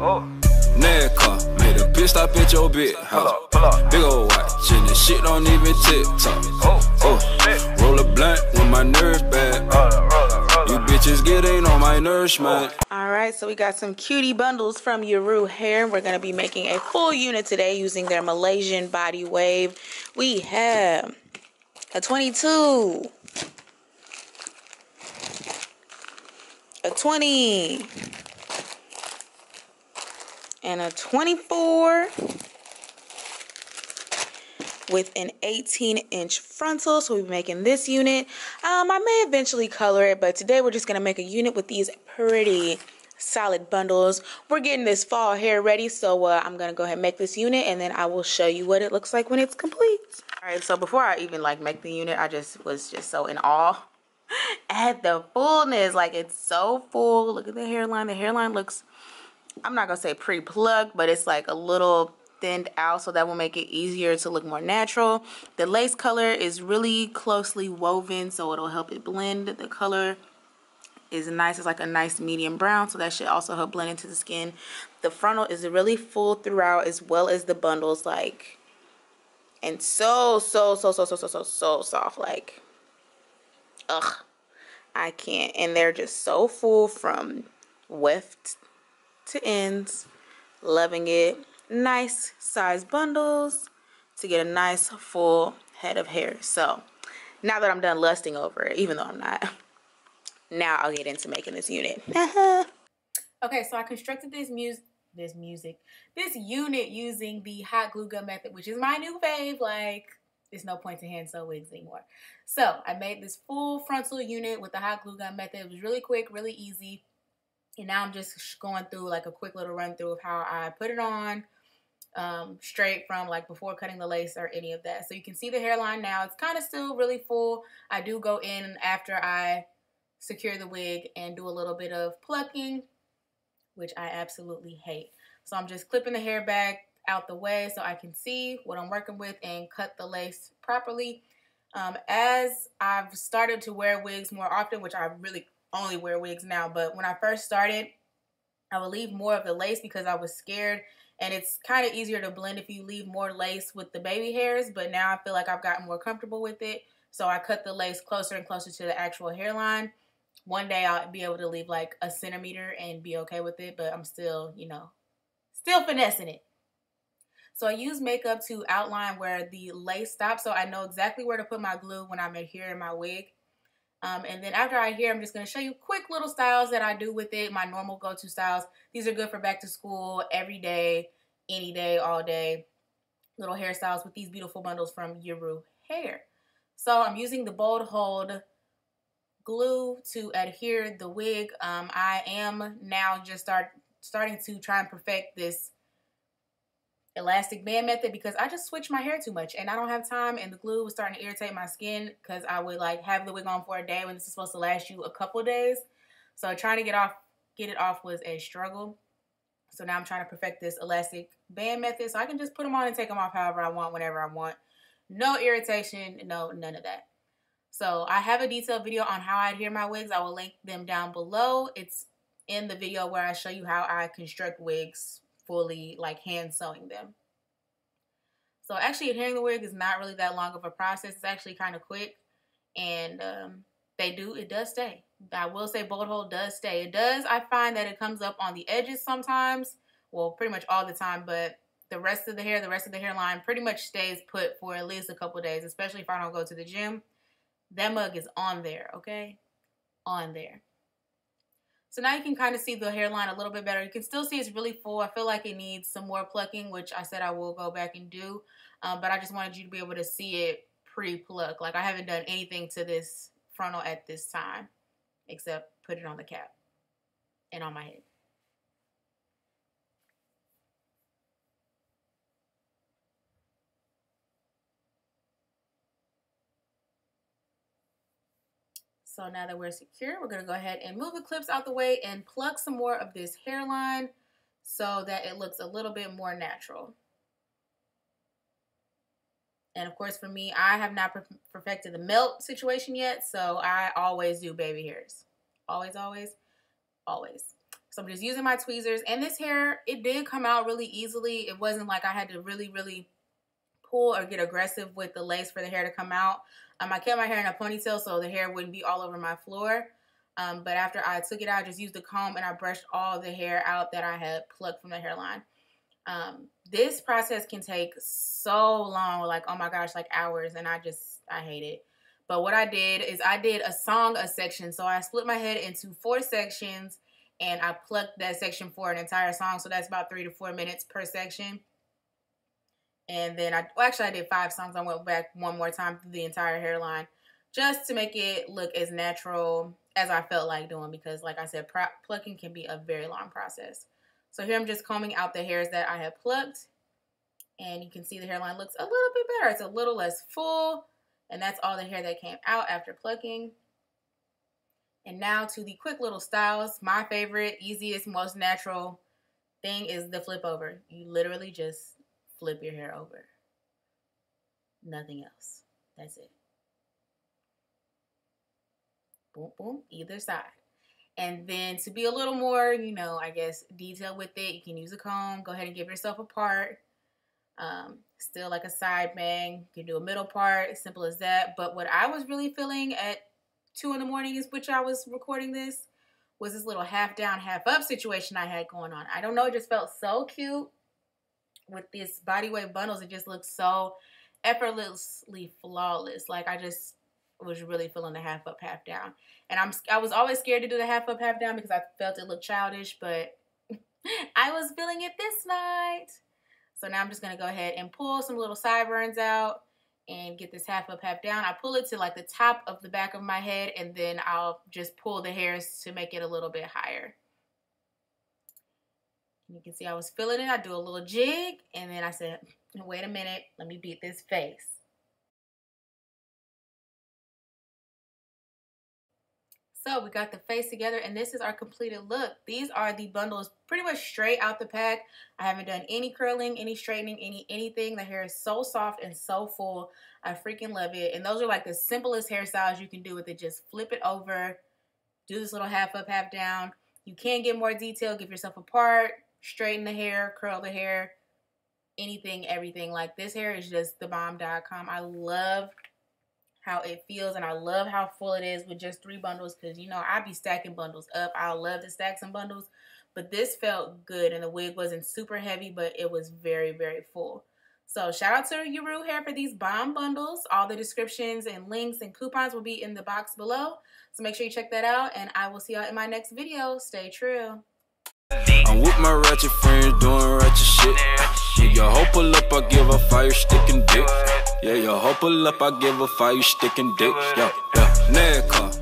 Oh. Nascar, made a bitch stop at your bit house. Pull up. Big ol' watch, and this shit don't even TikTok. Shit. Roll a blunt when my nerves bad. Roll You up. bitches getting on my nerves, man. Alright, so we got some cutie bundles from Yiroo Hair. We're going to be making a full unit today using their Malaysian body wave. We have a 22, a 20, and a 24 with an 18-inch frontal. So we'll be making this unit. I may eventually color it, but today we're just going to make a unit with these pretty solid bundles. We're getting this fall hair ready, so I'm going to go ahead and make this unit, and then I will show you what it looks like when it's complete. All right, so before I even make the unit, I was just so in awe at the fullness. Like, it's so full. Look at the hairline. The hairline looks, I'm not going to say pre-plucked, but it's like a little thinned out, so that will make it easier to look more natural. The lace color is really closely woven, so it'll help it blend. The color is nice. It's like a nice medium brown, so that should also help blend into the skin. The frontal is really full throughout, as well as the bundles, like, and so soft. Like, ugh, I can't. And they're just so full from weft to ends. Loving it. Nice size bundles to get a nice full head of hair. So now that I'm done lusting over it, even though I'm not, now I'll get into making this unit. Okay, so I constructed this unit using the hot glue gun method, which is my new fave. Like, there's no point to hand sew wigs anymore. So I made this full frontal unit with the hot glue gun method. It was really quick, really easy. And now I'm just going through like a quick little run through of how I put it on, straight from like before cutting the lace or any of that. So you can see the hairline now. It's kind of still really full. I do go in after I secure the wig and do a little bit of plucking, which I absolutely hate. So I'm just clipping the hair back out the way so I can see what I'm working with and cut the lace properly. As I've started to wear wigs more often, which I really only wear wigs now, but when I first started, I would leave more of the lace because I was scared, and it's kind of easier to blend if you leave more lace with the baby hairs, but now I feel like I've gotten more comfortable with it, so I cut the lace closer and closer to the actual hairline. One day I'll be able to leave like a centimeter and be okay with it, but I'm still, still finessing it. So I use makeup to outline where the lace stops, so I know exactly where to put my glue when I'm adhering my wig. And then after I adhere, I'm just going to show you quick little styles that I do with it, my normal go-to styles. These are good for back to school, every day, any day, all day. Little hairstyles with these beautiful bundles from Yiroo Hair. So I'm using the Bold Hold glue to adhere the wig. I am now just starting to try and perfect this elastic band method because I just switch my hair too much and I don't have time, and the glue was starting to irritate my skin because I would like have the wig on for a day when this is supposed to last you a couple days. So trying to get it off was a struggle. So now I'm trying to perfect this elastic band method so I can just put them on and take them off however I want, whenever I want. No irritation, no, none of that. So I have a detailed video on how I adhere my wigs. I will link them down below. It's in the video where I show you how I construct wigs fully, like hand sewing them. So actually adhering the wig is not really that long of a process. It's actually kind of quick, and it does stay. I will say Bold Hold does stay. It does, I find that it comes up on the edges sometimes, well, pretty much all the time, but the rest of the hairline pretty much stays put for at least a couple days, especially if I don't go to the gym. That mug is on there, okay? On there. So now you can kind of see the hairline a little bit better. You can still see it's really full. I feel like it needs some more plucking, which I said I will go back and do. But I just wanted you to be able to see it pre-pluck. Like, I haven't done anything to this frontal at this time except put it on the cap and on my head. So now that we're secure, we're going to go ahead and move the clips out the way and pluck some more of this hairline so that it looks a little bit more natural. And of course, for me, I have not perfected the melt situation yet, so I always do baby hairs. Always, always, always. So I'm just using my tweezers. And this hair, it did come out really easily. It wasn't like I had to really, really pull or get aggressive with the lace for the hair to come out. I kept my hair in a ponytail so the hair wouldn't be all over my floor. But after I took it out, I just used the comb and I brushed all the hair out that I had plucked from the hairline. This process can take so long, like, oh my gosh, like hours, and I hate it. But what I did is I did a section. So I split my head into 4 sections and I plucked that section for an entire song. So that's about 3 to 4 minutes per section. And then I did 5 songs. I went back one more time through the entire hairline just to make it look as natural as I felt like doing, because like I said, plucking can be a very long process. So here I'm just combing out the hairs that I had plucked, and you can see the hairline looks a little bit better. It's a little less full, and that's all the hair that came out after plucking. And now to the quick little styles. My favorite, easiest, most natural thing is the flip over. You literally just flip your hair over. Nothing else. That's it. Boom, boom, either side. And then to be a little more, you know, I guess, detailed with it, you can use a comb. Go ahead and give yourself a part. Still like a side bang. You can do a middle part, as simple as that. But what I was really feeling at 2 in the morning, is which I was recording this, was this little half down, half up situation I had going on. I don't know, it just felt so cute with these body wave bundles. It just looked so effortlessly flawless. Like, I just was really feeling the half up, half down. And I was always scared to do the half up, half down because I felt it looked childish, but I was feeling it this night. So now I'm just going to go ahead and pull some little sideburns out and get this half up, half down. I pull it to like the top of the back of my head, and then I'll just pull the hairs to make it a little bit higher. And you can see I was feeling it. I do a little jig, and then I said, wait a minute, let me beat this face. So we got the face together, and this is our completed look. These are the bundles pretty much straight out the pack. I haven't done any curling, any straightening, anything. The hair is so soft and so full. I freaking love it. And those are like the simplest hairstyles you can do with it. Just flip it over, do this little half up, half down. You can get more detail, give yourself a part, straighten the hair, curl the hair, anything, everything. Like, this hair is just the bomb.com. I love how it feels, and I love how full it is with just 3 bundles, because, you know, I be stacking bundles up. I love to stack some bundles, but this felt good, and the wig wasn't super heavy, but it was very, very full. So shout out to Yiroo Hair for these bomb bundles. All the descriptions and links and coupons will be in the box below, so make sure you check that out, and I will see y'all in my next video. Stay true. I'm with my ratchet friends doing ratchet shit. Yeah, your hoe pull up, I give a fire stick and dick. Yeah, your hoe pull up, I give a fire stick and dick. Yeah, Nascar.